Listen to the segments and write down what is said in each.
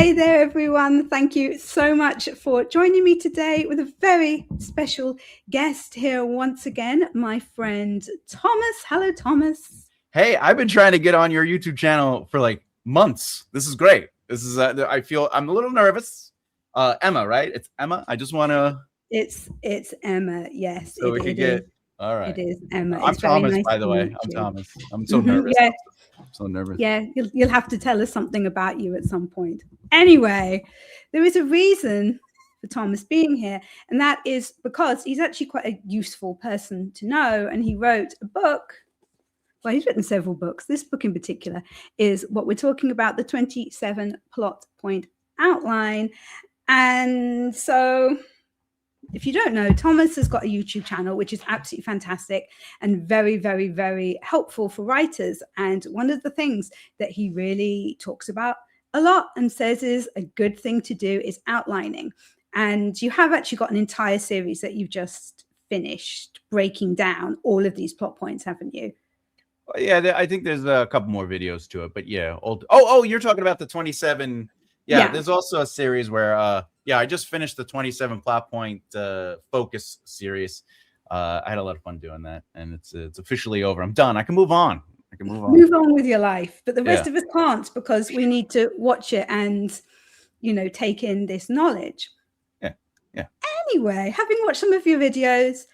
Hey there, everyone. Thank you so much for joining me today with a very special guest here once again, my friend Thomas. Hello, Thomas. Hey, I've been trying to get on your YouTube channel for like months. This is great. This is, I feel I'm a little nervous. Emma, right? It's Emma. I just want to. It's Emma. Yes, So we could get. All right. It is Emma. I'm It's very Thomas, nice by the to way. meet I'm you. Thomas. I'm so nervous. Yeah. I'm so nervous. Yeah, you'll have to tell us something about you at some point. Anyway, there is a reason for Thomas being here, and that is because he's actually quite a useful person to know, and he wrote a book. Well, he's written several books. This book in particular is what we're talking about, the 27 plot point outline. And so if you don't know, Thomas has got a YouTube channel, which is absolutely fantastic and very, very, very helpful for writers. And one of the things that he really talks about a lot and says is a good thing to do is outlining. And you have actually got an entire series that you've just finished breaking down all of these plot points, haven't you? Well, yeah, I think there's a couple more videos to it, but yeah. Oh, you're talking about the 27. Yeah, there's also a series where, I just finished the 27 plot point focus series. I had a lot of fun doing that, and it's officially over. I'm done. I can move on. Move on with your life, but the rest of us can't because we need to watch it and, take in this knowledge. Yeah. Anyway, having watched some of your videos,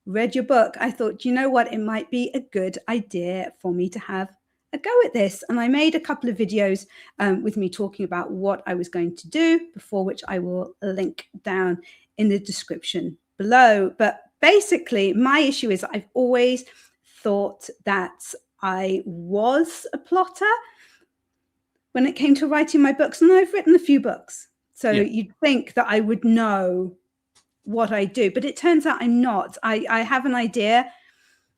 read your book, I thought, you know what, it might be a good idea for me to have a go at this. And I made a couple of videos with me talking about what I was going to do, before which I will link down in the description below. But basically, my issue is I've always thought that I was a plotter when it came to writing my books, and I've written a few books. So you'd think that I would know what I do, but it turns out I'm not. I have an idea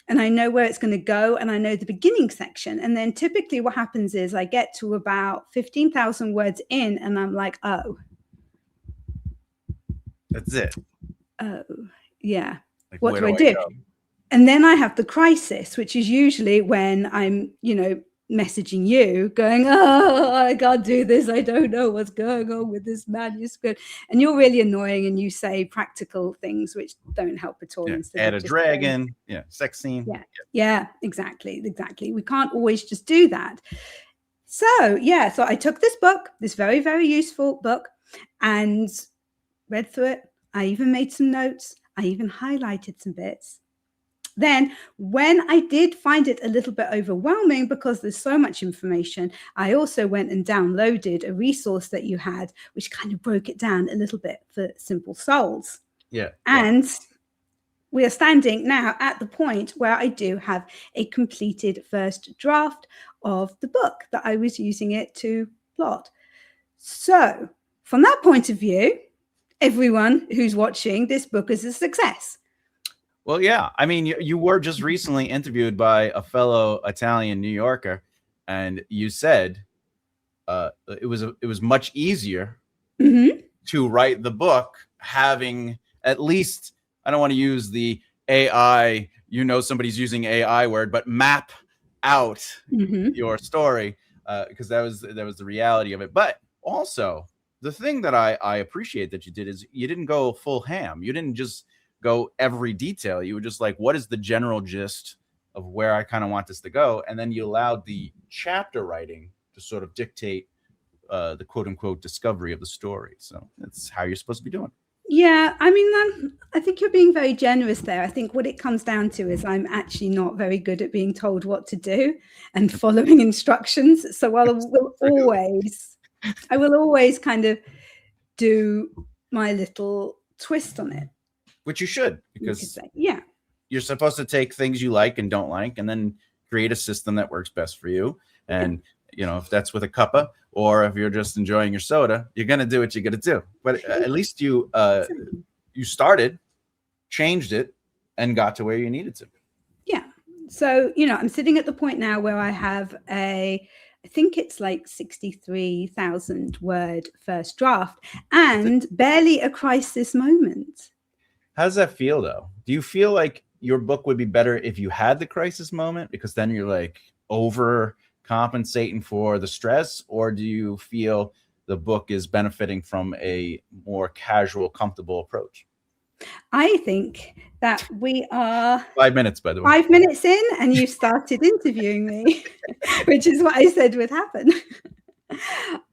and I know where it's going to go, and I know the beginning section. And then typically what happens is I get to about 15,000 words in and I'm like, oh. That's it. Oh, yeah. Like, what do I do? And then I have the crisis, which is usually when I'm, messaging you going, oh, I can't do this. I don't know what's going on with this manuscript. And you're really annoying and you say practical things which don't help at all. Add a dragon. Sex scene. Yeah, exactly. We can't always just do that. So I took this book, this very, very useful book, and read through it. I even made some notes. I even highlighted some bits. Then when I did find it a little bit overwhelming because there's so much information, I also went and downloaded a resource that you had, which kind of broke it down a little bit for simple souls. And we are standing now at the point where I do have a completed first draft of the book that I was using it to plot. So from that point of view, everyone who's watching, this book is a success. Well, yeah. I mean, you were just recently interviewed by a fellow Italian New Yorker, and you said it was much easier to write the book having at least, I don't want to use the AI, somebody's using AI word, but map out your story, because that was the reality of it. But also, the thing that I appreciate that you did is you didn't go full ham. You didn't just go every detail. You were just like, what is the general gist of where I kind of want this to go? And then you allowed the chapter writing to sort of dictate the quote unquote discovery of the story. So that's how you're supposed to be doing. Yeah, I mean, I think you're being very generous there. I think what it comes down to is I'm actually not very good at being told what to do and following instructions. So I will always kind of do my little twist on it. Which you should, because you're supposed to take things you like and don't like and then create a system that works best for you. And, if that's with a cuppa or if you're just enjoying your soda, you're going to do what you're going to do. But at least you started, changed it, and got to where you needed to. Yeah. So, I'm sitting at the point now where I have I think it's like 63,000 word first draft and barely a crisis moment. How does that feel, though? Do you feel like your book would be better if you had the crisis moment, because then you're like overcompensating for the stress? Or do you feel the book is benefiting from a more casual, comfortable approach. I think that we are 5 minutes, by the way. 5 minutes in, and you started interviewing me, which is what I said would happen.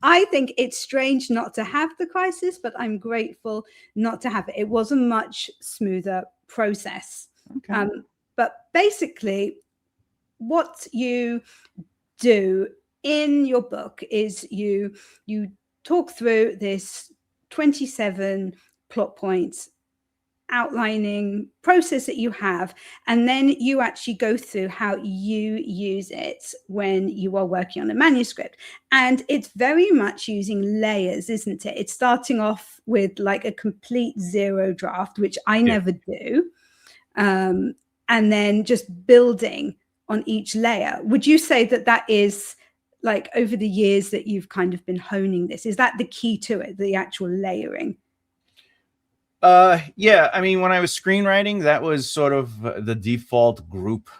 I think it's strange not to have the crisis, but I'm grateful not to have it. It was a much smoother process. Okay. But basically, what you do in your book is you talk through this 27 plot points outlining process that you have, and then you actually go through how you use it when you are working on a manuscript. And it's very much using layers, isn't it? It's starting off with like a complete zero draft, which I never do, and then just building on each layer. Would you say that that is, like, over the years that you've kind of been honing this, is that the key to it, the actual layering? Yeah, I mean, when I was screenwriting, that was sort of the default group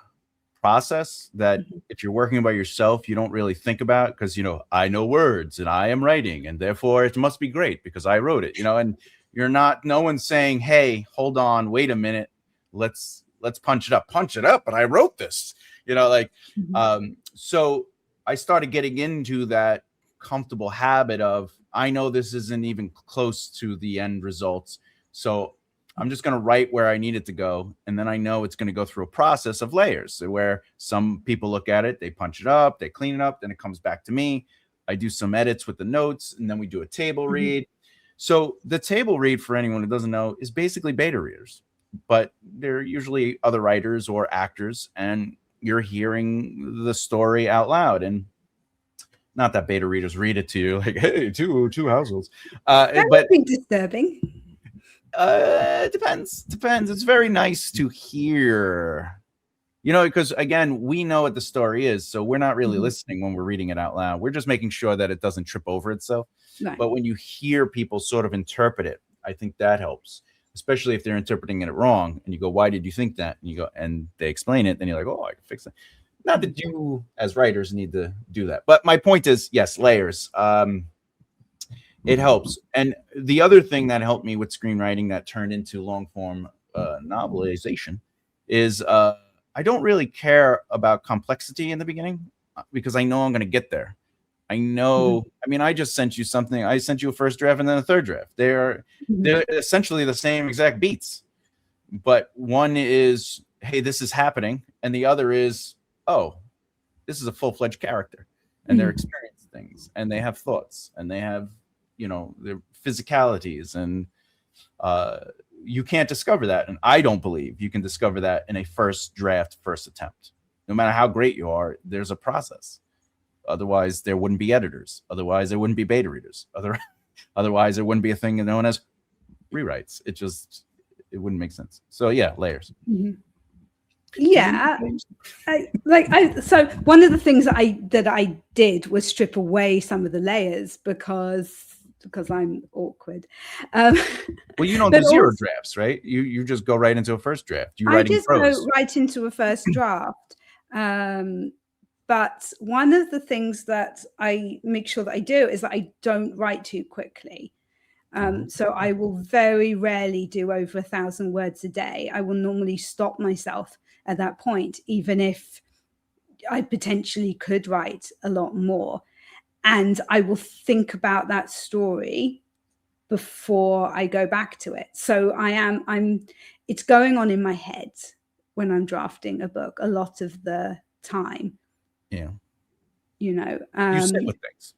process that if you're working by yourself, you don't really think about, because, you know, I know words and I am writing and therefore it must be great because I wrote it, you know, and you're not, no one's saying, hey, hold on, wait a minute, let's punch it up, but I wrote this, you know, like, so I started getting into that comfortable habit of, I know this isn't even close to the end results, so I'm just going to write where I need it to go. And then I know it's going to go through a process of layers where some people look at it, they punch it up, they clean it up, then it comes back to me. I do some edits with the notes, and then we do a table read. So the table read, for anyone who doesn't know, is basically beta readers, but they're usually other writers or actors, and you're hearing the story out loud. And not that beta readers read it to you like, hey, two households. That but would be disturbing. It depends. It's very nice to hear, you know, because again, we know what the story is, so we're not really listening when we're reading it out loud. We're just making sure that it doesn't trip over itself. Right. But when you hear people sort of interpret it, I think that helps, especially if they're interpreting it wrong and you go, why did you think that? And you go, and they explain it, then you're like, oh, I can fix it. Not that you as writers need to do that, but my point is, yes, layers. It helps. And the other thing that helped me with screenwriting that turned into long form novelization is I don't really care about complexity in the beginning, because I know I'm going to get there. I know, I mean, I just sent you something. I sent you a first draft and then a third draft. They're essentially the same exact beats, but one is, hey, this is happening. And the other is, oh, this is a full-fledged character, and they're experiencing things, and they have thoughts, and they have, you know, their physicalities, and you can't discover that. And I don't believe you can discover that in a first draft, first attempt. No matter how great you are, there's a process. Otherwise, there wouldn't be editors. Otherwise, there wouldn't be beta readers. Otherwise, there wouldn't be a thing known as rewrites. It wouldn't make sense. So yeah, layers. Yeah, so one of the things that I did was strip away some of the layers because I'm awkward. Well, you don't do zero drafts, right? You just go right into a first draft. I just go right into a first draft. But one of the things that I make sure that I do is that I don't write too quickly. So I will very rarely do over 1,000 words a day. I will normally stop myself at that point, even if I potentially could write a lot more. And I will think about that story before I go back to it. So it's going on in my head when I'm drafting a book a lot of the time. Yeah. You know, you sit with things.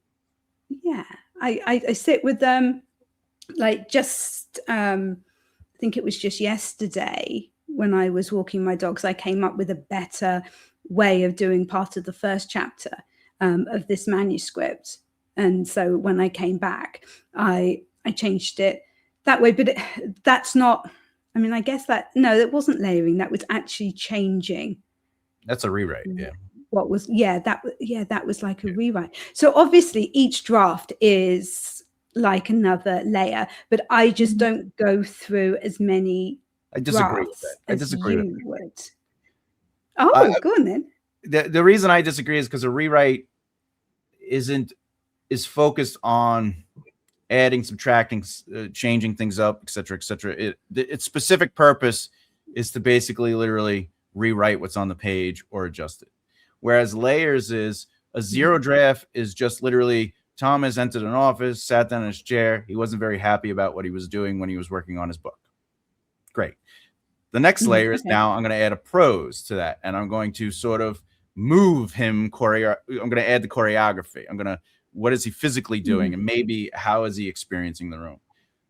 Yeah, I sit with them. Like, just I think it was just yesterday when I was walking my dogs, I came up with a better way of doing part of the first chapter of this manuscript. And so when I came back, I changed it that way. But that's not, I mean, I guess that wasn't layering. That was actually changing. That's a rewrite. Yeah. What was, that was like a rewrite. So obviously each draft is like another layer, but I just don't go through as many drafts with that. I disagree as you would. Oh, go on then. The reason I disagree is because a rewrite is focused on adding, subtracting, changing things up, etc., etc. Its specific purpose is to basically literally rewrite what's on the page or adjust it. Whereas layers is a zero draft is just literally Thomas entered an office, sat down in his chair. He wasn't very happy about what he was doing when he was working on his book. Great. The next layer is now I'm going to add a prose to that, and I'm going to sort of move him. I'm going to add the choreography. What is he physically doing, and maybe how is he experiencing the room?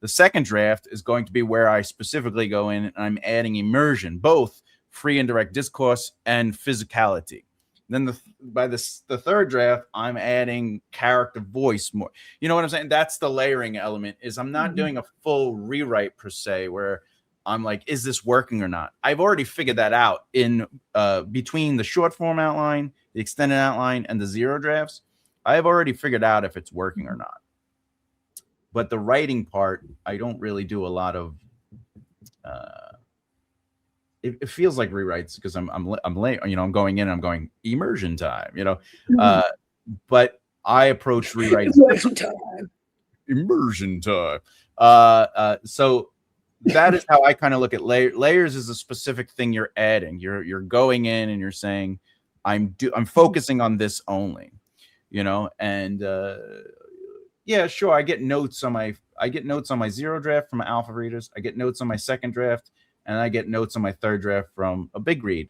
The second draft is going to be where I specifically go in and I'm adding immersion, both free and direct discourse and physicality. Then the third draft, I'm adding character voice more. You know what I'm saying? That's the layering element. Is I'm not doing a full rewrite per se, where I'm like, is this working or not? I've already figured that out in between the short form outline, the extended outline, and the zero drafts. I've already figured out if it's working or not. But the writing part, I don't really do a lot of. It feels like rewrites because I'm late. You know, I'm going in and I'm going immersion time. You know, but I approach rewrites immersion time. So that is how I kind of look at layers. Is a specific thing you're adding. You're going in and you're saying, I'm focusing on this only. You know, and yeah, sure. I get notes on my zero draft from alpha readers. I get notes on my second draft, and I get notes on my third draft from a big read.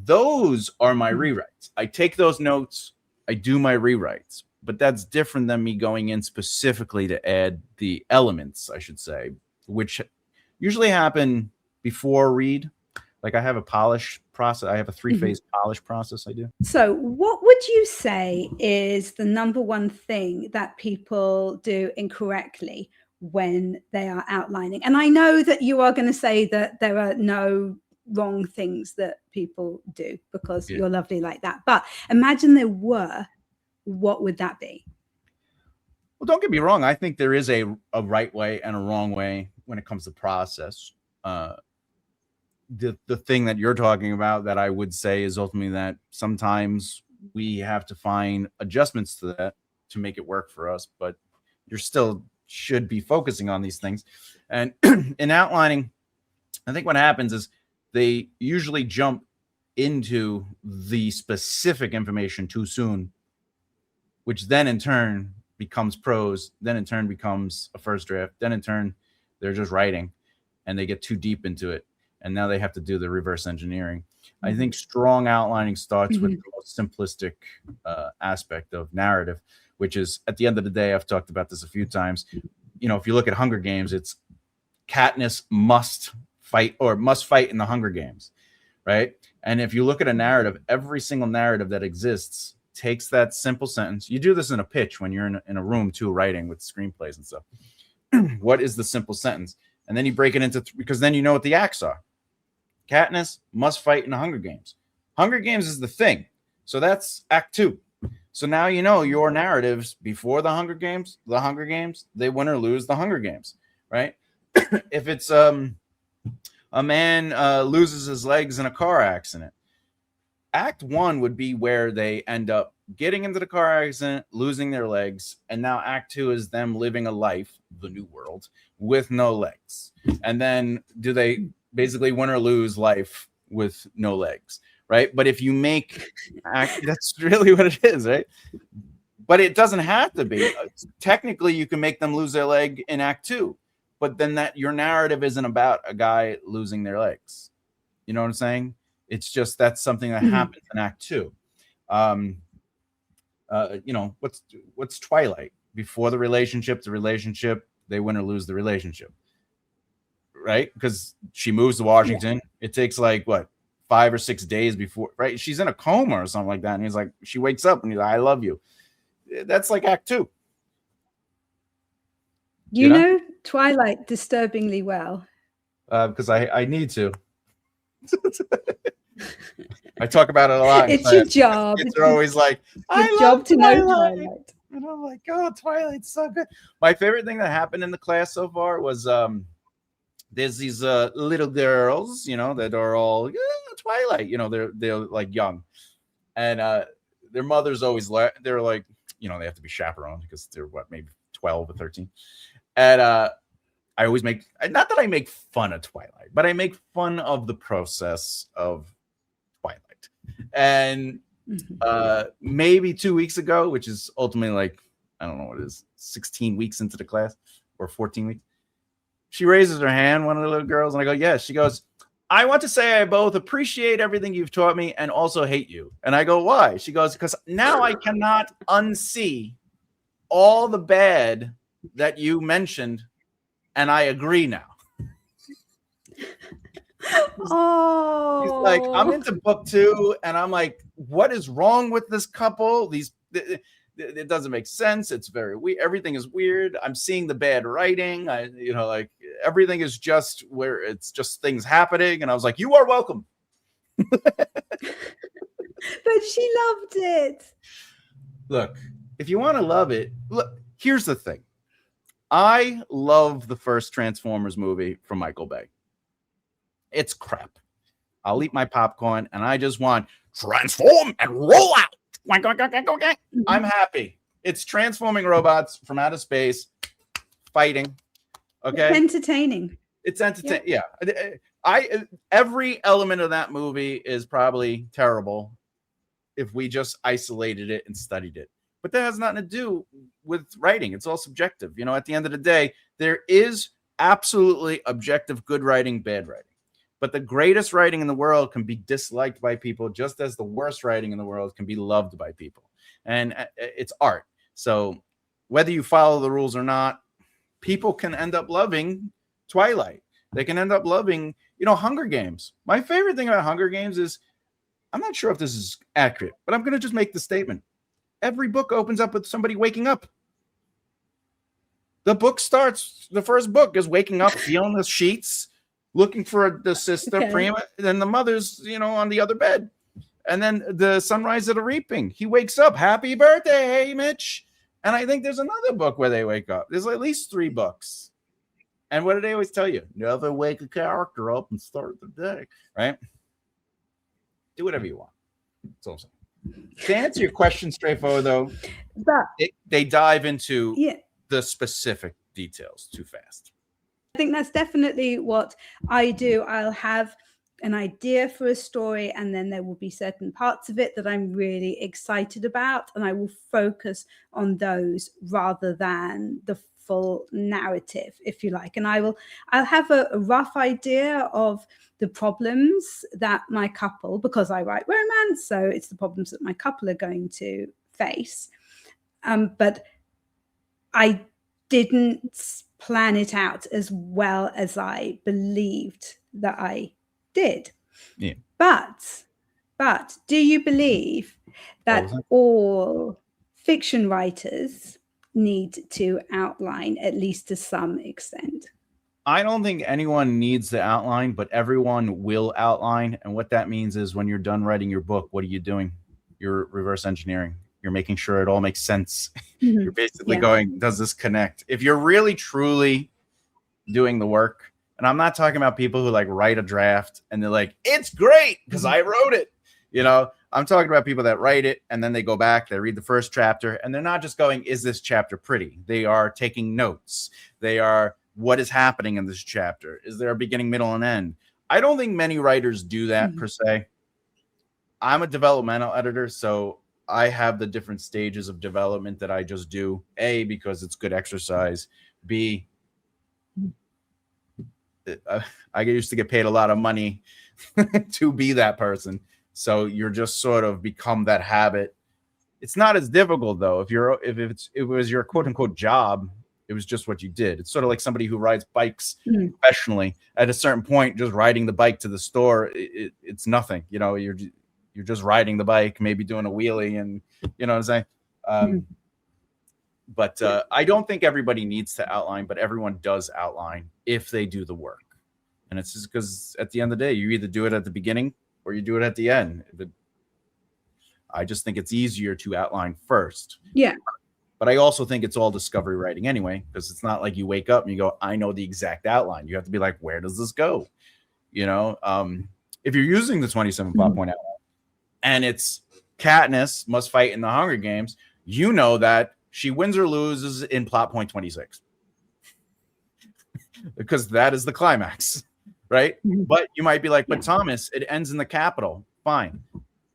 Those are my rewrites. I take those notes, I do my rewrites, but that's different than me going in specifically to add the elements, I should say, which usually happen before read. Like I have a polish process. I have a 3-phase polish process I do. So what would you say is the number one thing that people do incorrectly when they are outlining? And I know that you are going to say that there are no wrong things that people do because you're lovely like that. But imagine there were, what would that be? Well, don't get me wrong. I think there is a right way and a wrong way when it comes to process. The thing that you're talking about that I would say is ultimately that sometimes we have to find adjustments to that to make it work for us, but you're still should be focusing on these things. And in outlining, I think what happens is they usually jump into the specific information too soon, which then in turn becomes prose, then in turn becomes a first draft, then in turn they're just writing and they get too deep into it. And now they have to do the reverse engineering. I think strong outlining starts with the most simplistic aspect of narrative, which is at the end of the day, I've talked about this a few times. You know, if you look at Hunger Games, it's Katniss must fight in the Hunger Games, right? And if you look at a narrative, every single narrative that exists takes that simple sentence. You do this in a pitch when you're in a room too, writing with screenplays and stuff. What is the simple sentence? And then you break it into because then you know what the acts are. Katniss must fight in the Hunger Games. Hunger Games is the thing. So that's Act 2. So now you know your narratives before the Hunger Games, they win or lose the Hunger Games, right? If it's a man loses his legs in a car accident, Act 1 would be where they end up getting into the car accident, losing their legs, and now Act 2 is them living a life, the new world, with no legs. And then do they basically win or lose life with no legs, right? But if you make that's really what it is, right? But it doesn't have to be. Technically, you can make them lose their leg in Act 2, but then that your narrative isn't about a guy losing their legs. You know what I'm saying? It's just that's something that happens in Act 2. You know, what's Twilight? Before the relationship, they win or lose the relationship. Right? Because she moves to Washington. Yeah. It takes like what 5 or 6 days before, right? She's in a coma or something like that. And he's like, she wakes up and he's like, I love you. That's like Act 2. You know Twilight disturbingly well. Because I need to. I talk about it a lot. It's your job. They're always like, your job to know Twilight. And I'm like, oh, Twilight's so good. My favorite thing that happened in the class so far was there's these little girls, you know, that are all Twilight, you know, they're like young, and their mothers always they're like, you know, they have to be chaperoned because they're maybe 12 or 13. And I always make, not that I make fun of Twilight, but I make fun of the process of Twilight. And maybe 2 weeks ago, which is ultimately like, I don't know what it is, 16 weeks into the class or 14 weeks, she raises her hand, one of the little girls, and I go, yes. She goes, I want to say I both appreciate everything you've taught me and also hate you. And I go, why? She goes, because now I cannot unsee all the bad that you mentioned, and I agree now. Oh, he's like, I'm into book 2, and I'm like, what is wrong with this couple? It doesn't make sense. It's very weird. Everything is weird. I'm seeing the bad writing. Like everything is just where it's just things happening. And I was like, you are welcome. But she loved it. Look, if you want to love it, look, here's the thing. I love the first Transformers movie from Michael Bay. It's crap. I'll eat my popcorn and I just want transform and roll out. I'm happy. It's transforming robots from outer space fighting. Okay. It's entertaining. It's entertaining. Yeah. Every element of that movie is probably terrible if we just isolated it and studied it. But that has nothing to do with writing. It's all subjective. At the end of the day, there is absolutely objective good writing, bad writing. But the greatest writing in the world can be disliked by people, just as the worst writing in the world can be loved by people. And it's art. So whether you follow the rules or not, people can end up loving Twilight. They can end up loving, Hunger Games. My favorite thing about Hunger Games is, I'm not sure if this is accurate, but I'm going to just make the statement. Every book opens up with somebody waking up. The first book is waking up, feeling the sheets, looking for the sister, okay. Prima, then the mother's, on the other bed. And then the sunrise of the reaping. He wakes up, happy birthday, hey, Mitch. And I think there's another book where they wake up. There's at least 3 books. And what do they always tell you? Never wake a character up and start the day, right? Do whatever you want. That's all I'm saying. To answer your question straightforward, though, they dive into the specific details too fast. I think that's definitely what I do. I'll have an idea for a story, and then there will be certain parts of it that I'm really excited about, and I will focus on those rather than the full narrative, if you like. And I'll have a rough idea of the problems that my couple, because I write romance, so it's the problems that my couple are going to face. But I didn't plan it out as well as I believed that I did. Yeah. But do you believe that all fiction writers need to outline, at least to some extent? I don't think anyone needs the outline, but everyone will outline. And what that means is when you're done writing your book, what are you doing? You're reverse engineering. You're making sure it all makes sense. Mm-hmm. You're basically going, does this connect? If you're really, truly doing the work, and I'm not talking about people who like write a draft and they're like, it's great because I wrote it. I'm talking about people that write it and then they go back, they read the first chapter, and they're not just going, is this chapter pretty? They are taking notes. They are, what is happening in this chapter? Is there a beginning, middle, and end? I don't think many writers do that per se. I'm a developmental editor, so I have the different stages of development that I just do. A, because it's good exercise. B, I used to get paid a lot of money to be that person. So you're just sort of become that habit. It's not as difficult though. If it was your quote unquote job, it was just what you did. It's sort of like somebody who rides bikes professionally. At a certain point, just riding the bike to the store, it's nothing. You're just riding the bike, maybe doing a wheelie, and you know what I'm saying. But I don't think everybody needs to outline, but everyone does outline if they do the work. And it's just because at the end of the day, you either do it at the beginning or you do it at the end. I just think it's easier to outline first. Yeah. But I also think it's all discovery writing anyway, because it's not like you wake up and you go, I know the exact outline. You have to be like, where does this go? If you're using the 27 plot point outline and it's Katniss must fight in the Hunger Games, that She wins or loses in plot point 26 because that is the climax, right? But you might be like, but Thomas, it ends in the Capitol. Fine.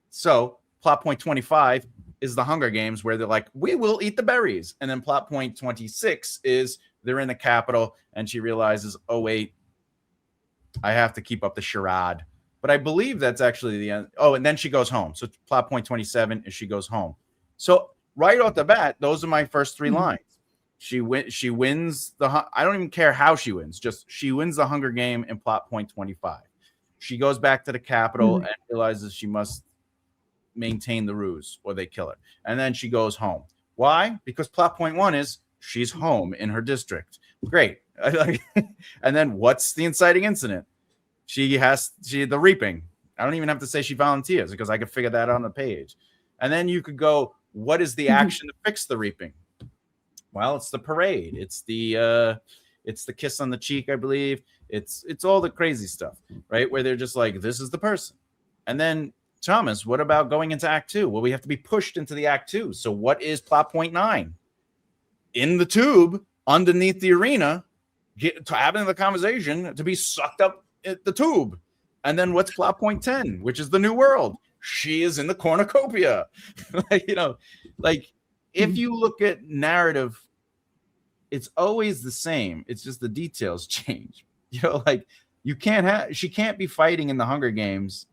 So plot point 25 is the Hunger Games, where they're like, we will eat the berries. And then plot point 26 is they're in the Capitol and she realizes, oh, wait, I have to keep up the charade. But I believe that's actually the end. Oh, and then she goes home. So plot point 27 is she goes home. So right off the bat, those are my first three lines. She wins the, I don't even care how she wins, just she wins the Hunger Game in plot point 25. She goes back to the Capitol and realizes she must maintain the ruse or they kill her. And then she goes home. Why? Because plot point 1 is she's home in her district. Great. And then what's the inciting incident? The reaping. I don't even have to say she volunteers because I could figure that out on the page. And then you could go, what is the action to fix the reaping? Well, it's the parade. It's the kiss on the cheek, I believe. It's all the crazy stuff, right? Where they're just like, this is the person. And then, Thomas, what about going into Act 2? Well, we have to be pushed into the Act 2. So what is plot point 9? In the tube, underneath the arena, having the conversation to be sucked up at the tube. And then what's plot point 10, which is the new world? She is in the cornucopia. If you look at narrative, it's always the same. It's just the details change. She can't be fighting in the Hunger Games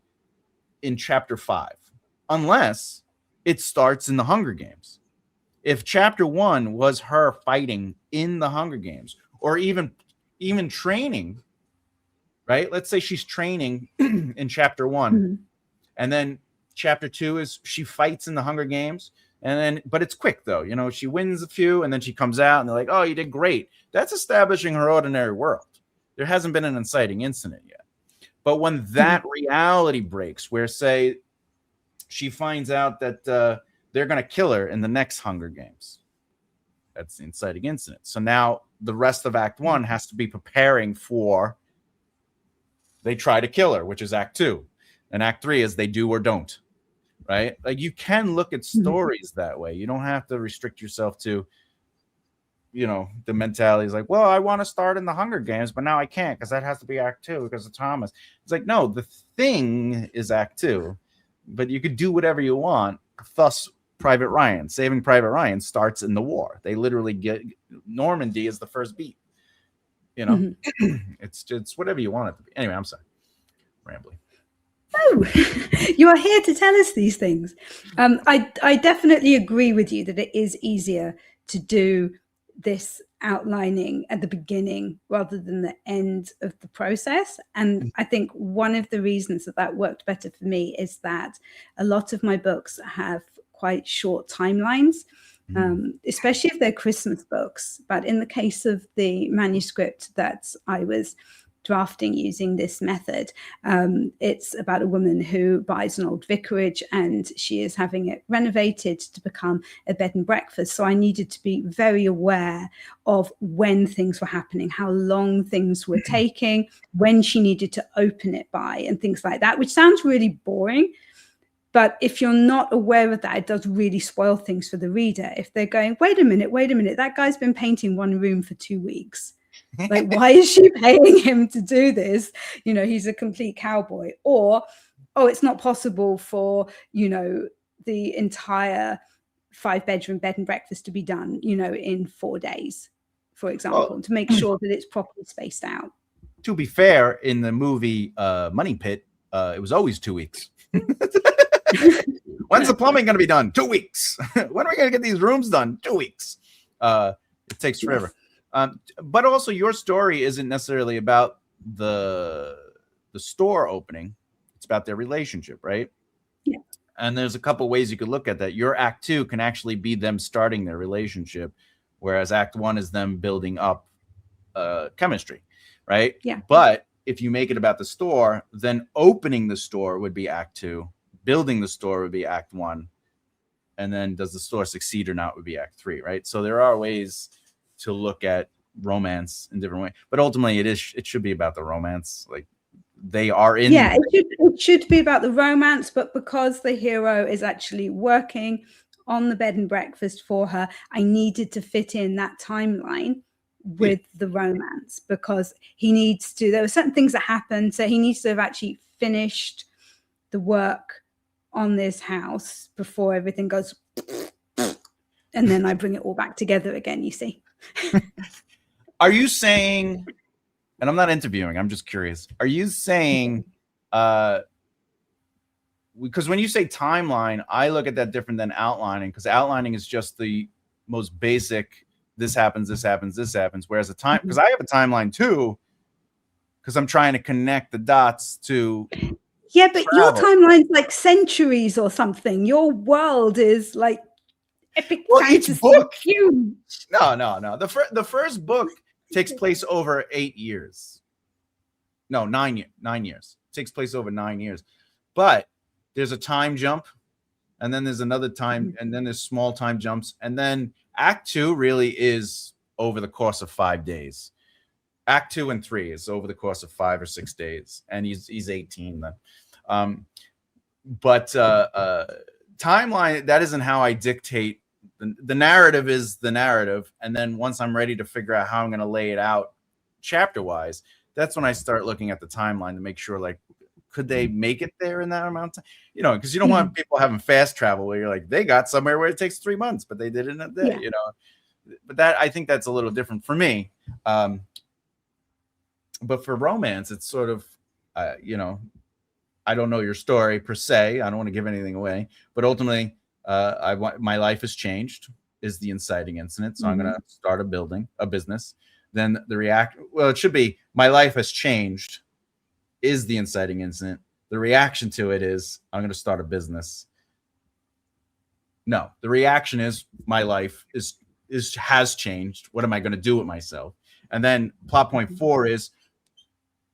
in chapter 5 unless it starts in the Hunger Games. If chapter 1 was her fighting in the Hunger Games, or even training, right? Let's say she's training in chapter 1, and then chapter 2 is she fights in the Hunger Games. And then, but it's quick though, she wins a few and then she comes out and they're like, oh, you did great. That's establishing her ordinary world. There hasn't been an inciting incident yet. But when that reality breaks, where say she finds out that they're going to kill her in the next Hunger Games, that's the inciting incident. So now the rest of Act 1 has to be preparing for they try to kill her, which is Act 2. And Act 3 is they do or don't. Right? Like you can look at stories that way. You don't have to restrict yourself to, the mentality is like, well, I want to start in the Hunger Games, but now I can't because that has to be Act 2 because of Thomas. It's like, no, the thing is Act 2, but you could do whatever you want. Thus, Private Ryan, Saving Private Ryan starts in the war. They literally get Normandy as the first beat. It's whatever you want it to be. Anyway, I'm sorry, rambling. Oh, you are here to tell us these things. I definitely agree with you that it is easier to do this outlining at the beginning rather than the end of the process. And I think one of the reasons that worked better for me is that a lot of my books have quite short timelines, especially if they're Christmas books. But in the case of the manuscript that I was drafting using this method, it's about a woman who buys an old vicarage and she is having it renovated to become a bed and breakfast. So I needed to be very aware of when things were happening, how long things were taking, when she needed to open it by, and things like that, which sounds really boring. But if you're not aware of that, it does really spoil things for the reader. If they're going, wait a minute, that guy's been painting one room for 2 weeks. Like, why is she paying him to do this? He's a complete cowboy. Or, oh, it's not possible for, the entire 5-bedroom bed and breakfast to be done, in 4 days, for example, to make sure that it's properly spaced out. To be fair, in the movie Money Pit, it was always 2 weeks. When's the plumbing going to be done? 2 weeks. When are we going to get these rooms done? 2 weeks. It takes forever. But also your story isn't necessarily about the store opening. It's about their relationship, right? Yeah. And there's a couple ways you could look at that. Your Act 2 can actually be them starting their relationship, whereas Act 1 is them building up chemistry, right? Yeah. But if you make it about the store, then opening the store would be Act 2. Building the store would be Act 1. And then does the store succeed or not would be Act 3, right? So there are ways to look at romance in different ways, but ultimately it should be about the romance. Like they are in. Yeah, it should be about the romance, but because the hero is actually working on the bed and breakfast for her, I needed to fit in that timeline with the romance, because there were certain things that happened. So he needs to have actually finished the work on this house before everything goes, and then I bring it all back together again, you see. Are you saying, and I'm not interviewing, I'm just curious, are you saying, because when you say timeline, I look at that different than outlining, because outlining is just the most basic, this happens, this happens, this happens. Whereas because I have a timeline too, because I'm trying to connect the dots to. Yeah, but your timeline's like centuries or something. Your world is like epic fantasy. Each book. Huge. No. The first book takes place over 8 years. No, 9 years. 9 years. It takes place over 9 years. But there's a time jump, and then there's another time, and then there's small time jumps, and then Act 2 really is over the course of 5 days. Act 2 and 3 is over the course of 5 or 6 days, and he's 18 then. But timeline, that isn't how I dictate. The narrative is the narrative, and then once I'm ready to figure out how I'm going to lay it out chapter wise, that's when I start looking at the timeline to make sure, like, could they make it there in that amount of time? You know, because you don't want people having fast travel where you're like, they got somewhere where it takes 3 months, but they did it in a day, you know. But that, I think that's a little different for me. But for romance, it's sort of, you know, I don't know your story per se. I don't want to give anything away, but ultimately, my life has changed is the inciting incident. So I'm going to start a business. Then it should be my life has changed is the inciting incident. The reaction to it is I'm going to start a business. No, the reaction is my life has changed. What am I going to do with myself? And then plot point 4 is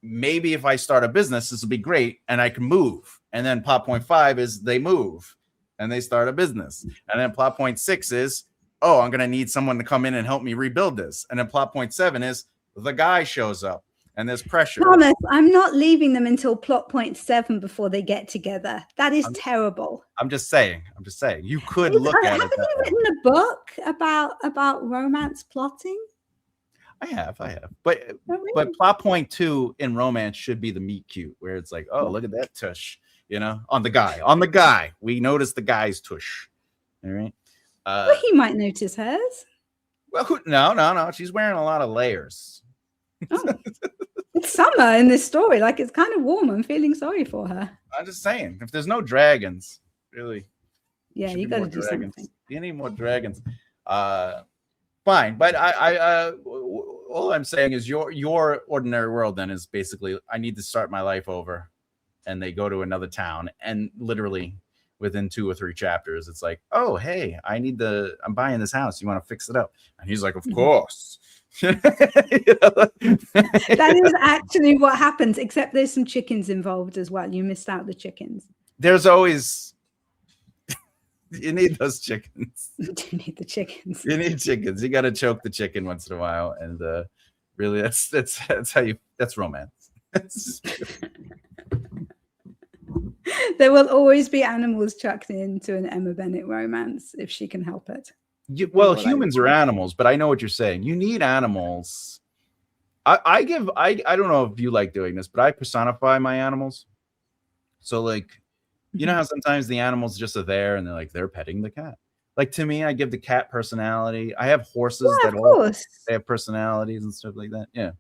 maybe if I start a business, this will be great and I can move. And then plot point 5 is they move and they start a business. And then plot point 6 is, oh, I'm going to need someone to come in and help me rebuild this. And then plot point 7 is the guy shows up and there's pressure. Thomas, I'm not leaving them until plot point 7 before they get together. That is terrible. I'm just saying. You could look at it. Haven't you written a book about romance plotting? I have. But plot point 2 in romance should be the meet cute, where it's like, oh, look at that tush, you know, on the guy. We notice the guy's tush. All right. Well, he might notice hers. Well, no. She's wearing a lot of layers. Oh. It's summer in this story. Like, it's kind of warm. I'm feeling sorry for her. I'm just saying, if there's no dragons, really. Yeah, you got to do something. You need more dragons. Fine, but I all I'm saying is your ordinary world then is basically I need to start my life over, and they go to another town, and literally within 2 or 3 chapters, it's like, oh hey, I'm buying this house. You want to fix it up? And he's like, of course. That is actually what happens, except there's some chickens involved as well. You missed out the chickens. There's always you need those chickens. You do need the chickens. You need chickens. You got to choke the chicken once in a while, and really, that's romance. There will always be animals chucked into an Emma Bennet romance if she can help it. Humans are animals, but I know what you're saying. You need animals. I don't know if you like doing this, but I personify my animals. So like, you know how sometimes the animals just are there and they're petting the cat. Like, to me, I give the cat personality. I have horses they have personalities and stuff like that. Yeah.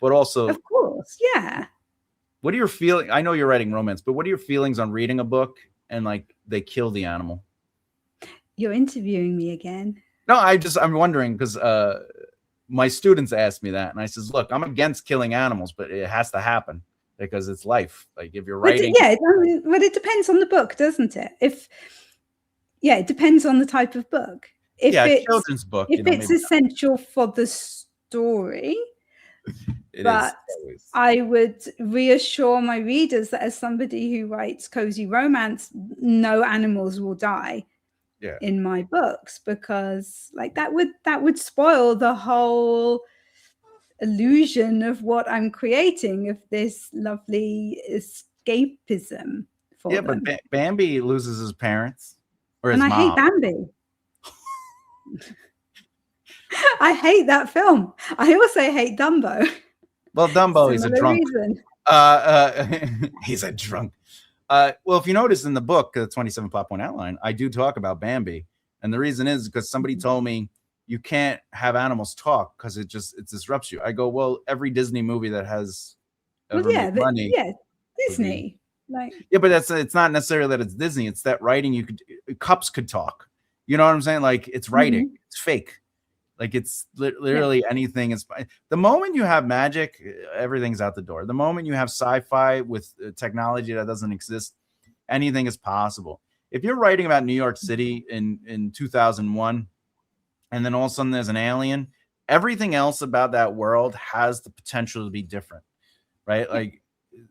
But also, of course, yeah. What are your feelings? I know you're writing romance, but what are your feelings on reading a book and like they kill the animal? You're interviewing me again. No, I'm wondering because my students asked me that, and I says, look, I'm against killing animals, but it has to happen because it's life. Like if you're writing, but it depends on the book, doesn't it? It depends on the type of book. If it's children's book, if it's essential for the story. I would reassure my readers that as somebody who writes cozy romance, no animals will die in my books, because like that would spoil the whole illusion of what I'm creating, of this lovely escapism for them. But Bambi loses his parents. or his And I hate mom. Bambi. I hate that film. I also hate Dumbo. Well, Dumbo is a Similar drunk. reason. He's a drunk. Well, if you notice in the book, the 27 plot point outline, I do talk about Bambi. And the reason is because somebody told me you can't have animals talk because it disrupts you. I go, well, every Disney movie that has ever made money. Yeah, Disney. Like, yeah, but it's not necessarily that it's Disney. It's that writing. Cups could talk. You know what I'm saying? Like, it's writing. It's fake. Like, it's literally anything is. The moment you have magic, everything's out the door. The moment you have sci-fi with technology that doesn't exist, anything is possible. If you're writing about New York City in 2001, and then all of a sudden there's an alien, everything else about that world has the potential to be different, right? Like,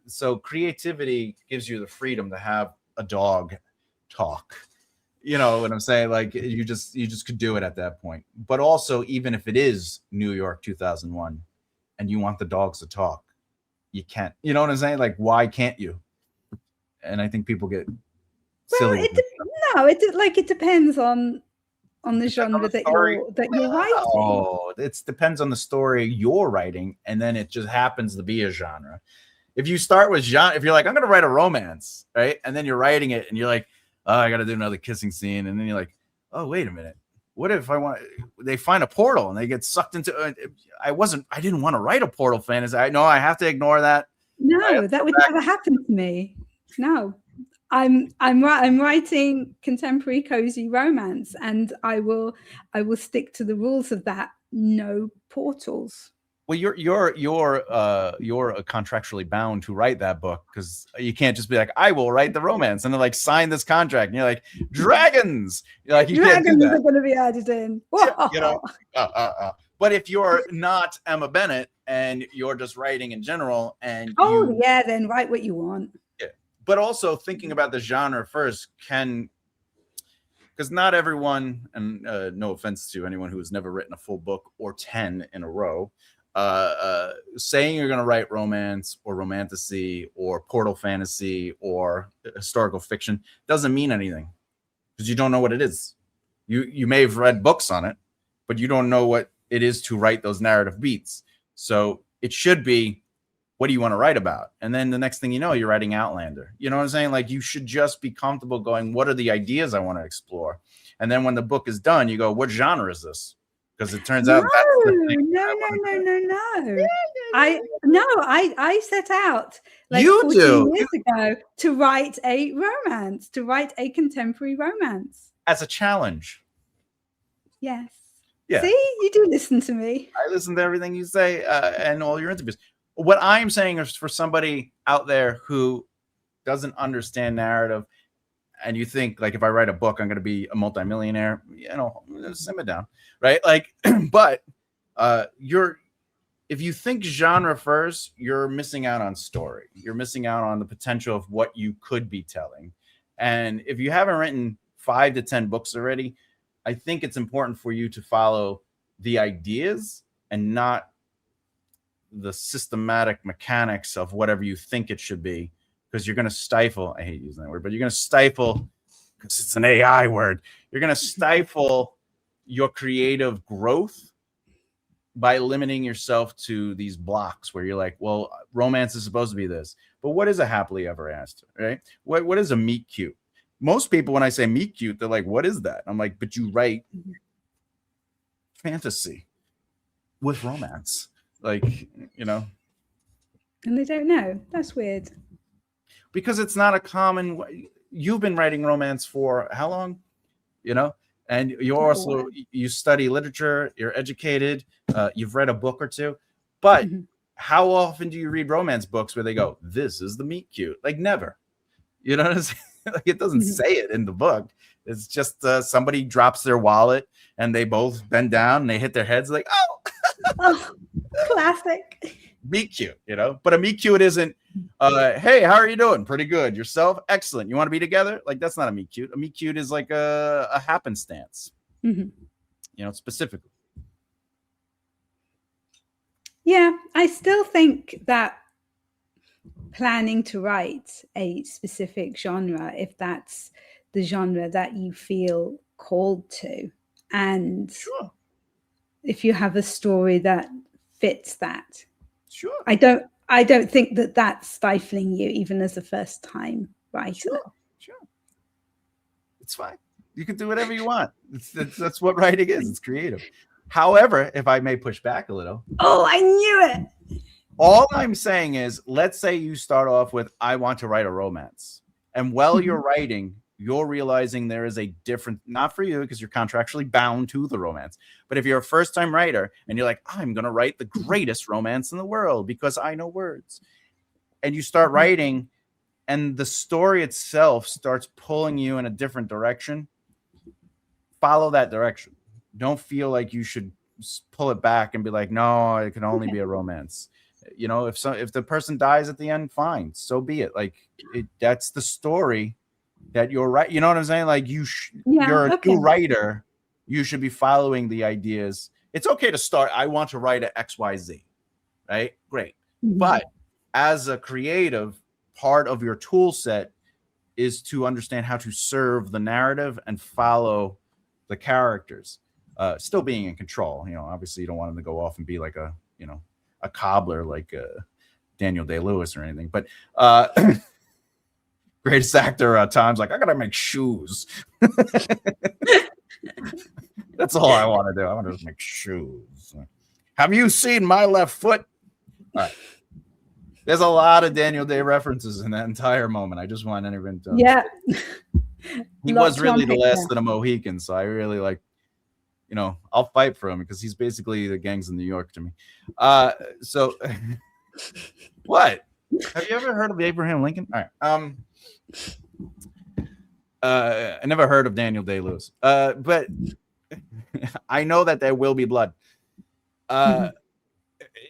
so creativity gives you the freedom to have a dog talk. You know what I'm saying? Like, you just could do it at that point. But also, even if it is New York 2001 and you want the dogs to talk, you can't. You know what I'm saying? Like, why can't you? And I think people get silly. Well, it depends on the genre that you're writing. Oh, it depends on the story you're writing, and then it just happens to be a genre. If you start with genre, if you're like, I'm going to write a romance, right? And then you're writing it and you're like, oh, I got to do another kissing scene. And then you're like, oh, wait a minute. What if they find a portal and they get sucked into, I didn't want to write a portal fantasy. I have to ignore that. No, that would never happen to me. No, I'm writing contemporary cozy romance, and I will stick to the rules of that. No portals. Well, you're contractually bound to write that book, because you can't just be like, I will write the romance, and then like sign this contract, and you're like, dragons. You're like, dragons are going to be added in. You know. But if you're not Emma Bennet and you're just writing in general, and then write what you want. Yeah, but also thinking about the genre first because not everyone, and no offense to anyone who has never written a full book or 10 in a row. Saying you're going to write romance or romantasy or portal fantasy or historical fiction doesn't mean anything, because you don't know what it is. You may have read books on it, but you don't know what it is to write those narrative beats. So it should be, what do you want to write about? And then the next thing you know, you're writing Outlander. You know what I'm saying? Like, you should just be comfortable going, what are the ideas I want to explore? And then when the book is done, you go, what genre is this? Because it turns out No. I set out like 14 years ago to write a romance, to write a contemporary romance. As a challenge. Yes. Yeah. See, you do listen to me. I listen to everything you say and all your interviews. What I'm saying is, for somebody out there who doesn't understand narrative, and you think, like, if I write a book, I'm going to be a multimillionaire, simmer down, right? Like, but if you think genre first, you're missing out on story. You're missing out on the potential of what you could be telling. And if you haven't written 5 to 10 books already, I think it's important for you to follow the ideas and not the systematic mechanics of whatever you think it should be, because you're going to stifle. I hate using that word, but you're going to stifle, because it's an AI word. You're going to stifle your creative growth by limiting yourself to these blocks where you're like, well, romance is supposed to be this, but what is a happily ever after, right? What is a meet cute? Most people, when I say meet cute, they're like, what is that? I'm like, but you write fantasy with romance. Like, and they don't know. That's weird. Because it's not a common way. You've been writing romance for how long? And you're also, you study literature, you're educated, you've read a book or two, but how often do you read romance books where they go, this is the meet cute? Like, never. You know what I'm saying? Like, it doesn't say it in the book. It's just somebody drops their wallet and they both bend down and they hit their heads like, oh, classic. Meet cute, but a meet cute isn't, hey, how are you doing? Pretty good. Yourself? Excellent. You want to be together? Like, that's not a meet cute. A meet cute is like a happenstance, specifically. Yeah, I still think that planning to write a specific genre, if that's the genre that you feel called to. And Sure. if you have a story that fits that, Sure. I don't think that that's stifling you, even as a first time writer. Sure. It's fine. You can do whatever you want. That's what writing is. It's creative. However, if I may push back a little. Oh, I knew it. All I'm saying is, let's say you start off with, I want to write a romance. And while you're writing, you're realizing there is a different, not for you because you're contractually bound to the romance, but if you're a first-time writer and you're like, I'm going to write the greatest romance in the world because I know words, and you start writing and the story itself starts pulling you in a different direction, follow that direction. Don't feel like you should pull it back and be like, no, it can only be a romance. You know, if the person dies at the end, fine, so be it. Like, that's the story that you're right. You know what I'm saying? Like, you're a new writer. You should be following the ideas. It's okay to start, I want to write a XYZ, right? Great. But as a creative, part of your tool set is to understand how to serve the narrative and follow the characters, still being in control. You know, obviously you don't want them to go off and be like a cobbler like Daniel Day-Lewis or anything, but greatest actor times like, I gotta make shoes. That's all I want to do. I want to make shoes. Have you seen my left foot? All right. There's a lot of Daniel Day references in that entire moment. I just want anyone to understand. He was really the last of the Mohicans, so I really like, I'll fight for him because he's basically the gangs in New York to me. So what? Have you ever heard of Abraham Lincoln? All right. I never heard of Daniel Day-Lewis. But I know that there will be blood.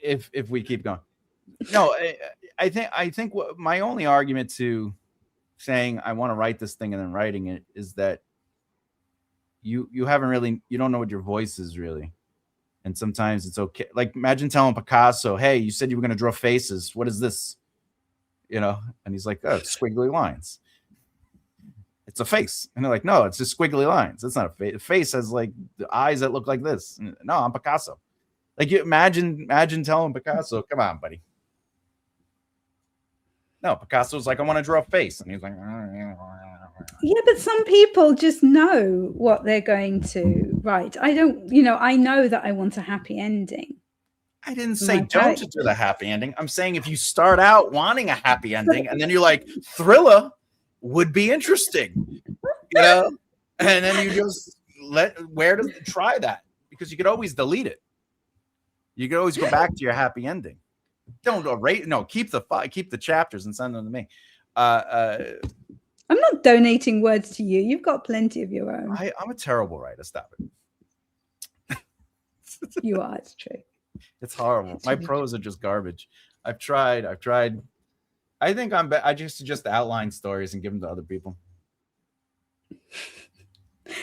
If we keep going. No, I think what my only argument to saying I want to write this thing and then writing it is that you don't know what your voice is really. And sometimes it's okay. Like, imagine telling Picasso, hey, you said you were going to draw faces. What is this? And he's like, oh, it's squiggly lines. It's a face. And they're like, no, it's just squiggly lines. That's not a face. A face has like the eyes that look like this. No, I'm Picasso. Like, you imagine telling Picasso, come on, buddy. No, Picasso's like, I want to draw a face. And he's like, yeah, but some people just know what they're going to write. I don't, I know that I want a happy ending. I didn't say don't do the happy ending. I'm saying if you start out wanting a happy ending and then you're like, thriller would be interesting, and then you just try that, because you could always delete it. You could always go back to your happy ending. Don't erase. No, keep the chapters and send them to me. I'm not donating words to you. You've got plenty of your own. I'm a terrible writer. Stop it. You are. It's true. It's horrible. My prose are just garbage. I've tried. I think I just outline stories and give them to other people.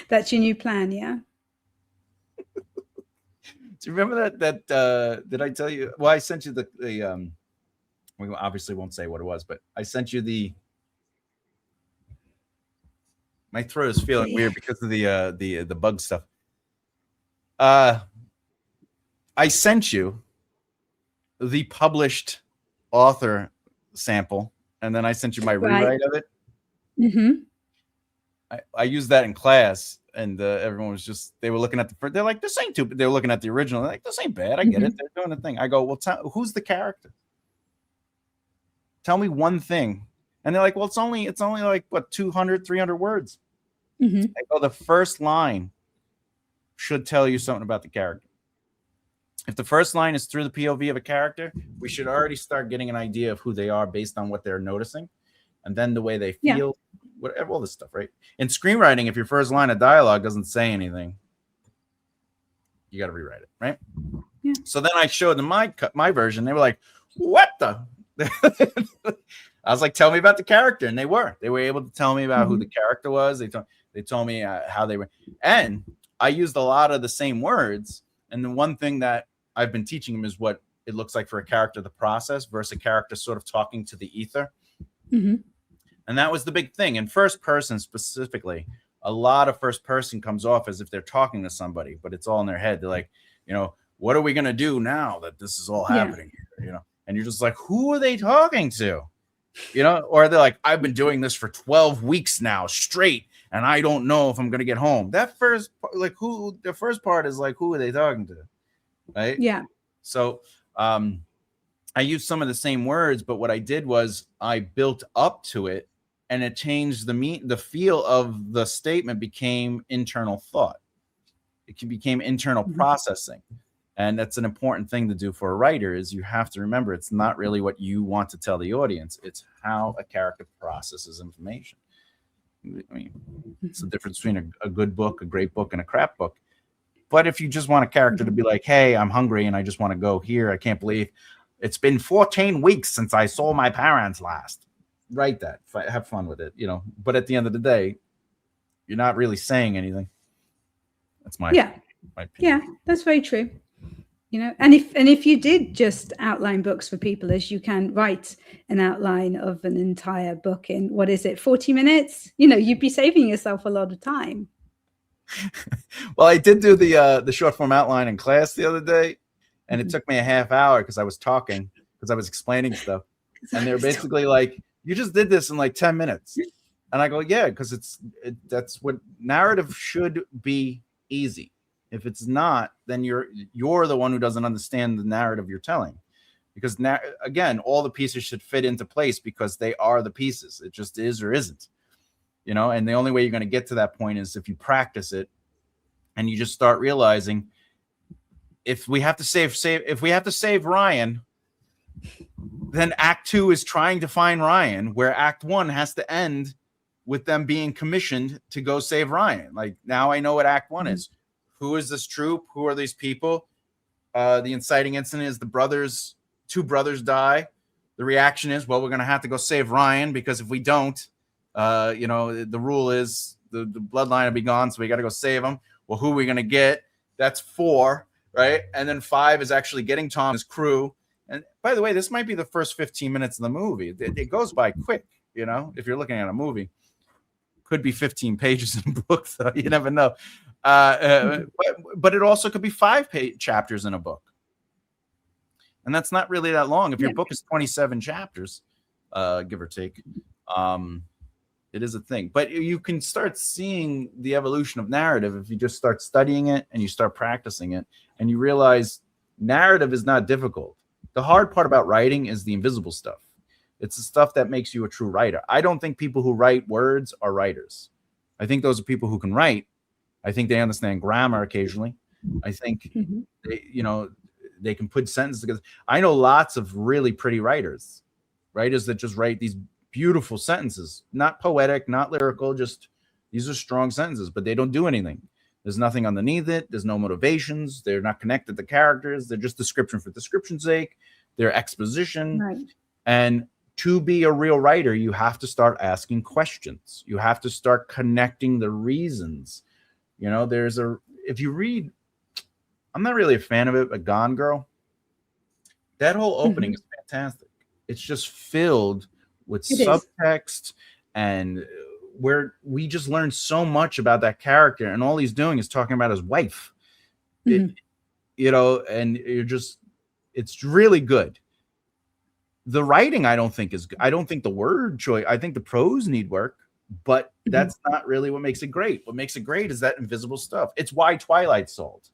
That's your new plan, yeah? Do you remember that did I tell you? Well, I sent you the we obviously won't say what it was, but I sent you my throat is feeling weird because of the bug stuff. I sent you the published author sample, and then I sent you my rewrite of it. Mm-hmm. I used that in class, and everyone was they were looking at they're like, this ain't too, they were looking at the original, they're like, this ain't bad, I get it, they're doing the thing. I go, well, who's the character? Tell me one thing. And they're like, well, it's only like, what, 200, 300 words. Mm-hmm. I go, the first line should tell you something about the character. If the first line is through the POV of a character, we should already start getting an idea of who they are based on what they're noticing, and then the way they feel, whatever, all this stuff, right? In screenwriting, if your first line of dialogue doesn't say anything, you got to rewrite it, right? Yeah. So then I showed them my version. They were like, what the? I was like, tell me about the character. And they were able to tell me about who the character was. They told me how they were. And I used a lot of the same words. And the one thing that I've been teaching them is what it looks like for a character to process versus a character sort of talking to the ether. Mm-hmm. And that was the big thing. In first person specifically, a lot of first person comes off as if they're talking to somebody, but it's all in their head. They're like, what are we going to do now that this is all happening here? And you're just like, who are they talking to? Or they're like, I've been doing this for 12 weeks now straight, and I don't know if I'm going to get home. That first, the first part is like, who are they talking to? Right. Yeah. So, I used some of the same words, but what I did was I built up to it, and it changed the feel of the statement became internal thought. It became internal processing. And that's an important thing to do for a writer, is you have to remember it's not really what you want to tell the audience. It's how a character processes information. I mean, it's the difference between a good book, a great book, and a crap book. But if you just want a character to be like, hey, I'm hungry and I just want to go here. I can't believe it's been 14 weeks since I saw my parents last. Write that. Have fun with it, But at the end of the day, you're not really saying anything. That's my opinion. Yeah, that's very true. And if you did just outline books for people, as you can write an outline of an entire book in, 40 minutes, you'd be saving yourself a lot of time. Well, I did do the short form outline in class the other day, and it took me a half hour because I was talking, because I was explaining stuff. And they're basically like, you just did this in like 10 minutes. And I go, yeah, because that's what narrative should be, easy. If it's not, then you're the one who doesn't understand the narrative you're telling. Because now, again, all the pieces should fit into place because they are the pieces. It just is or isn't. And the only way you're going to get to that point is if you practice it and you just start realizing, if we have to save Ryan, then Act 2 is trying to find Ryan, where Act 1 has to end with them being commissioned to go save Ryan. Like, now I know what Act 1 is. Who is this troop? Who are these people? The inciting incident is two brothers die. The reaction is, well, we're going to have to go save Ryan, because if we don't, the rule is the bloodline will be gone, so we got to go save him. Well, who are we going to get? That's 4, right? And then 5 is actually getting Tom and his crew. And by the way, this might be the first 15 minutes of the movie. It goes by quick, if you're looking at a movie. Could be 15 pages in a book, though. You never know. But it also could be 5 chapters in a book. And that's not really that long. If your book is 27 chapters, give or take, it is a thing. But you can start seeing the evolution of narrative if you just start studying it and you start practicing it, and you realize narrative is not difficult. The hard part about writing is the invisible stuff. It's the stuff that makes you a true writer. I don't think people who write words are writers. I think those are people who can write. I think they understand grammar occasionally. I think they can put sentences together. I know lots of really pretty writers that just write these beautiful sentences, not poetic, not lyrical, just these are strong sentences, but they don't do anything. There's nothing underneath it. There's no motivations. They're not connected to characters. They're just description for description's sake. They're exposition. Right. And to be a real writer, you have to start asking questions. You have to start connecting the reasons. If you read, I'm not really a fan of it, but Gone Girl, that whole opening is fantastic. It's just filled with subtext, and where we just learn so much about that character, and all he's doing is talking about his wife. And it's really good. The writing, I don't think is good. I don't think the word choice, I think the prose need work, but that's not really what makes it great. What makes it great is that invisible stuff. It's why Twilight sold.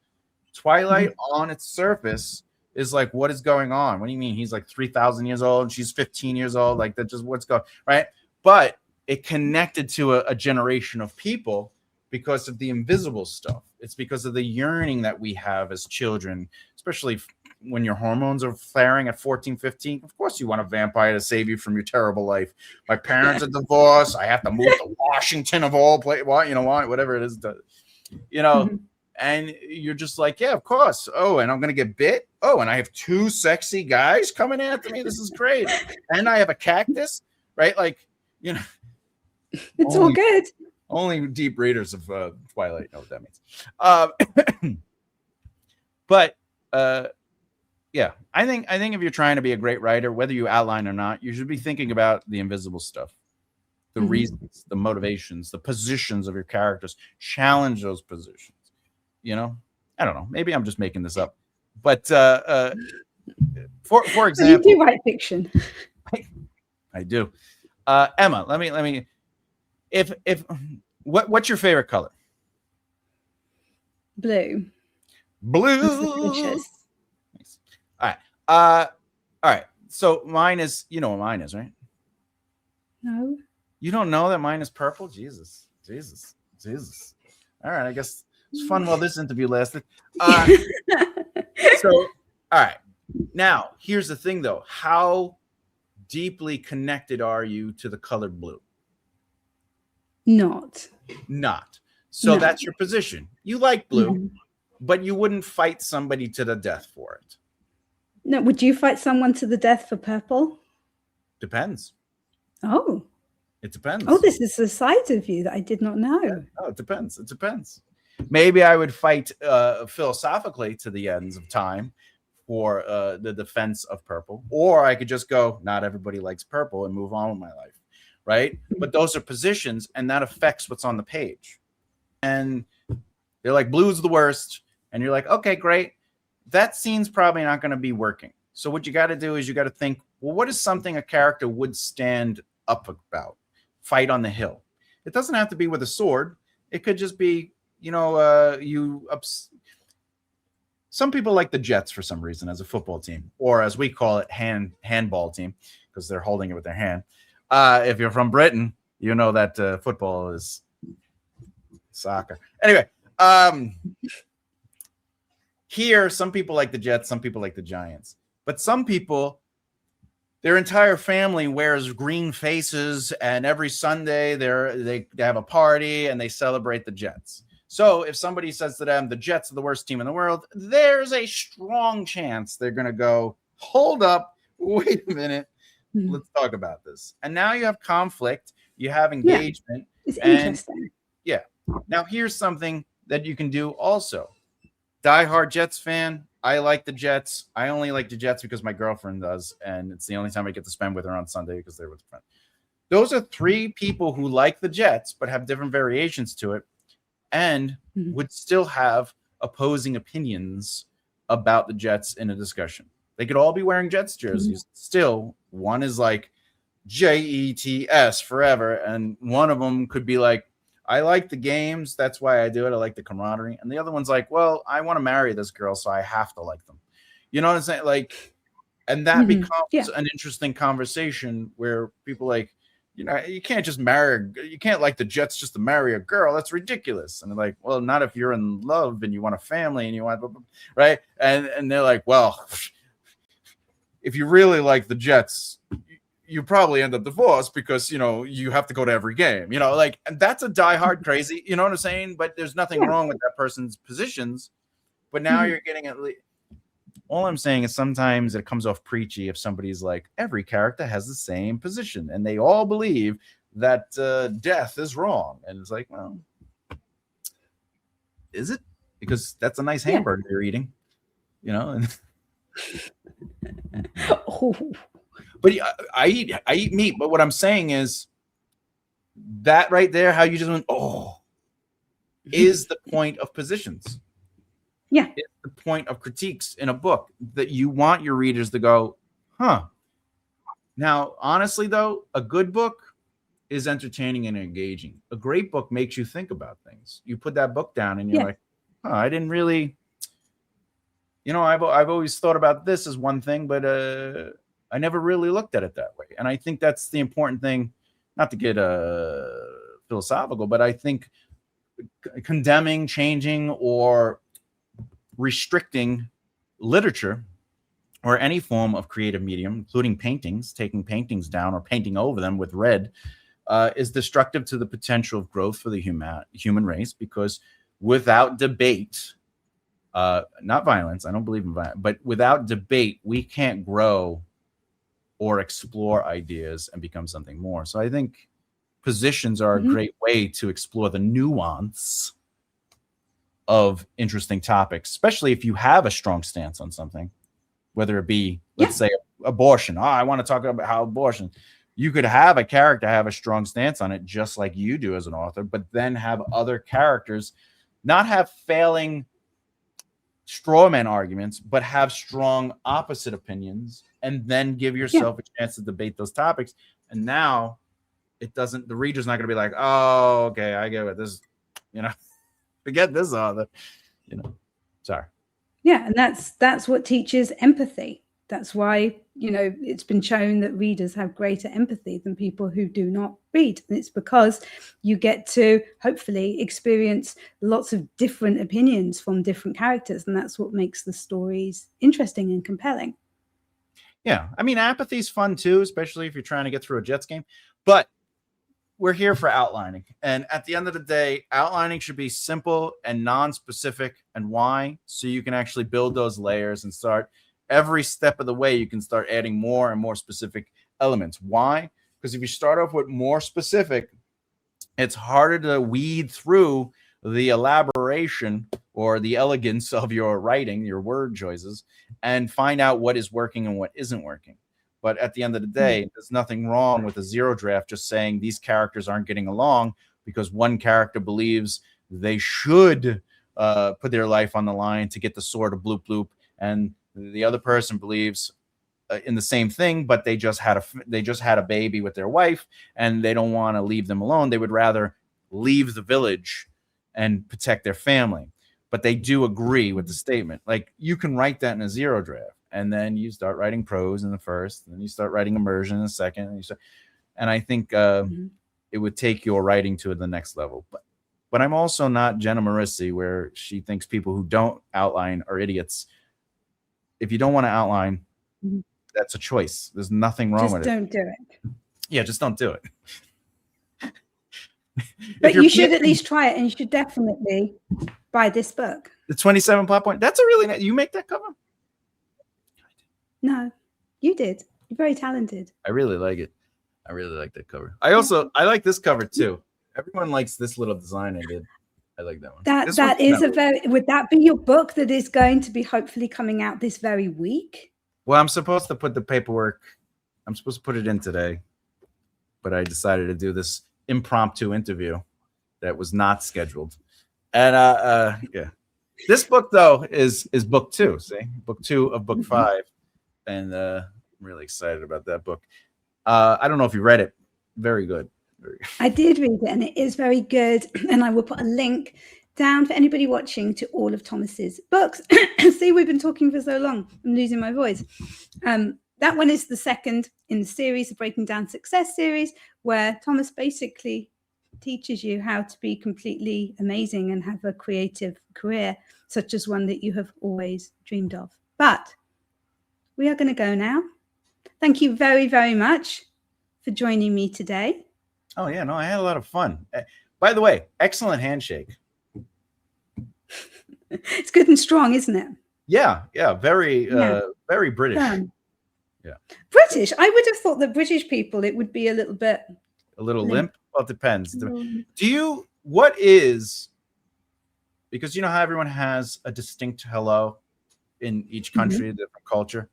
Twilight on its surface is like, what is going on? What do you mean? He's like 3,000 years old and she's 15 years old. Like, that just what's going right? But it connected to a generation of people because of the invisible stuff. It's because of the yearning that we have as children, especially when your hormones are flaring at 14, 15. Of course you want a vampire to save you from your terrible life. My parents are divorced. I have to move to Washington of all places. Whatever it is. And you're just like, yeah, of course. Oh, and I'm going to get bit. Oh, and I have 2 sexy guys coming after me. This is great. And I have a cactus, right? Like, it's all good. Only deep readers of Twilight know what that means. But yeah, I think if you're trying to be a great writer, whether you outline or not, you should be thinking about the invisible stuff. the reasons, the motivations, the positions of your characters. Challenge those positions. You know, I don't know. Maybe I'm just making this up, but for example, you do write fiction. I do. Emma, let me. If what's your favorite color? Blue. Blue. Nice. All right. All right. So mine is, you know what mine is, right? No. You don't know that mine is purple? Jesus. All right. I guess it's fun while this interview lasted. So, all right. Now, here's the thing, though. How deeply connected are you to the color blue? Not. So No. that's your position. You like blue, but you wouldn't fight somebody to the death for it. No. Would you fight someone to the death for purple? Depends. Oh. It depends. Oh, this is a side of you that I did not know. Yeah, no, it depends. Maybe I would fight philosophically to the ends of time for the defense of purple, or I could just go, not everybody likes purple, and move on with my life, right? But those are positions, and that affects what's on the page. And they're like, blue's the worst, and you're like, okay, great. That scene's probably not going to be working. So what you got to do is you got to think, well, what is something a character would stand up about? Fight on the hill. It doesn't have to be with a sword. It could just be, you know, some people like the Jets for some reason as a football team, or as we call it, handball team, because they're holding it with their hand. If you're from Britain, you know that football is soccer. Anyway, here, some people like the Jets, some people like the Giants, but some people, their entire family wears green faces, and every Sunday they have a party and they celebrate the Jets. So if somebody says to them, the Jets are the worst team in the world, there's a strong chance they're going to go, hold up, wait a minute, let's talk about this. And now you have conflict, you have engagement. Yeah, it's interesting. Yeah. Now here's something that you can do also. Die-hard Jets fan, I like the Jets. I only like the Jets because my girlfriend does, and it's the only time I get to spend with her on Sunday because they're with a friend. Those are three people who like the Jets but have different variations to it, and would still have opposing opinions about the Jets in a discussion. They could all be wearing Jets jerseys. Still, one is like Jets forever, and one of them could be like, I like the games, that's why I do it. I like the camaraderie. And the other one's like, well, I want to marry this girl, so I have to like them. You know what I'm saying? Like, and that becomes an interesting conversation where people like, you know, you can't just you can't like the Jets just to marry a girl. That's ridiculous. And they're like, well, not if you're in love and you want a family and you want, right? And they're like, well, if you really like the Jets, you probably end up divorced because, you know, you have to go to every game, you know, like, and that's a diehard crazy, you know what I'm saying? But there's nothing wrong with that person's positions. But now you're getting at least, all I'm saying is sometimes it comes off preachy if somebody's like, every character has the same position and they all believe that death is wrong. And it's like, well, is it? Because that's a nice hamburger you're eating, you know? But I eat meat. But what I'm saying is that right there, how you just went, is the point of positions. Yeah. It's the point of critiques in a book that you want your readers to go, huh. Now, honestly, though, a good book is entertaining and engaging. A great book makes you think about things. You put that book down and you're like, huh, I didn't really, you know, I've always thought about this as one thing, but I never really looked at it that way. And I think that's the important thing, not to get philosophical, but I think condemning, changing, or restricting literature or any form of creative medium, including paintings, taking paintings down or painting over them with red, is destructive to the potential of growth for the human race, because without debate, not violence, I don't believe in violence, but without debate, we can't grow or explore ideas and become something more. So I think positions are a great way to explore the nuance of interesting topics, especially if you have a strong stance on something, whether it be, let's say, abortion. I want to talk about how abortion, You could have a character have a strong stance on it, just like you do as an author, but then have other characters not have failing straw man arguments, but have strong opposite opinions, and then give yourself a chance to debate those topics. And now it doesn't, the reader's not going to be like, oh, okay, I get it. This, you know, forget this author, you know, sorry. Yeah. And that's what teaches empathy. That's why, you know, it's been shown that readers have greater empathy than people who do not read. And it's because you get to hopefully experience lots of different opinions from different characters. And that's what makes the stories interesting and compelling. Yeah. I mean, apathy is fun too, especially if you're trying to get through a Jets game. But we're here for outlining. And at the end of the day, outlining should be simple and non-specific. And why? So you can actually build those layers and start every step of the way. You can start adding more and more specific elements. Why? Because if you start off with more specific, it's harder to weed through the elaboration or the elegance of your writing, your word choices, and find out what is working and what isn't working. But at the end of the day, there's nothing wrong with a zero draft just saying these characters aren't getting along because one character believes they should put their life on the line to get the sword of bloop bloop, and the other person believes in the same thing, but they just had a baby with their wife and they don't want to leave them alone. They would rather leave the village and protect their family. But they do agree with the statement. Like, you can write that in a zero draft, and then you start writing prose in the first, and then you start writing immersion in the second, and I think it would take your writing to the next level. But I'm also not Jenna Marissi, where she thinks people who don't outline are idiots. If you don't want to outline, that's a choice. There's nothing wrong with it. Just don't do it. Yeah, just don't do it. But you should at least try it, and you should definitely buy this book. The 27 plot point. That's a really nice. You make that cover? No, you did. You're very talented. I really like it. I really like that cover. I like this cover too. Everyone likes this little design I did. I like that one. That is a very. Would that be your book that is going to be hopefully coming out this very week? Well, I'm supposed to put the paperwork. I'm supposed to put it in today, but I decided to do this impromptu interview that was not scheduled. And yeah, this book though is book 2. See, book 2 of book 5, and I'm really excited about that book. I don't know if you read it. Very good. I did read it, and it is very good. And I will put a link down for anybody watching to all of Thomas's books. See, we've been talking for so long. I'm losing my voice. That one is the second in the series, the Breaking Down Success series, where Thomas basically teaches you how to be completely amazing and have a creative career, such as one that you have always dreamed of. But we are going to go now. Thank you very, very much for joining me today. Oh, yeah, no, I had a lot of fun. By the way, excellent handshake. It's good and strong, isn't it? Yeah, very British. Yeah. British. I would have thought that British people, it would be a little bit. A little limp? Well, it depends. What is, because you know how everyone has a distinct hello in each country, a different culture.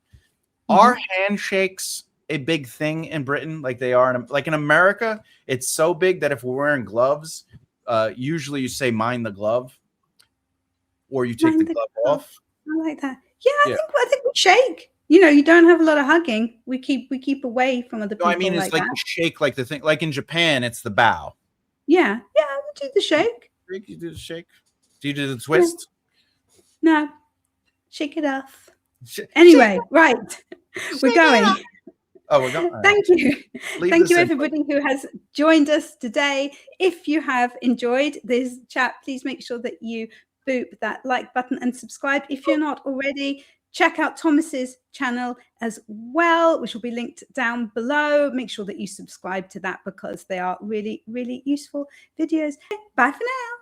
Are handshakes a big thing in Britain like they are in America? It's so big that if we're wearing gloves, usually you say mind the glove, or you take the glove off. I like that. Yeah, I think we shake. You know, you don't have a lot of hugging. We keep away from other people. No, I mean, it's like the shake, like the thing, like in Japan, it's the bow. Yeah, we do the shake. You do the shake. Do you do the twist? No, shake it off. Anyway, right, we're going. Oh, we're going. Thank you. Thank you, everybody who has joined us today. If you have enjoyed this chat, please make sure that you boop that like button and subscribe. If you're not already, check out Thomas's channel as well, which will be linked down below. Make sure that you subscribe to that because they are really, really useful videos. Bye for now.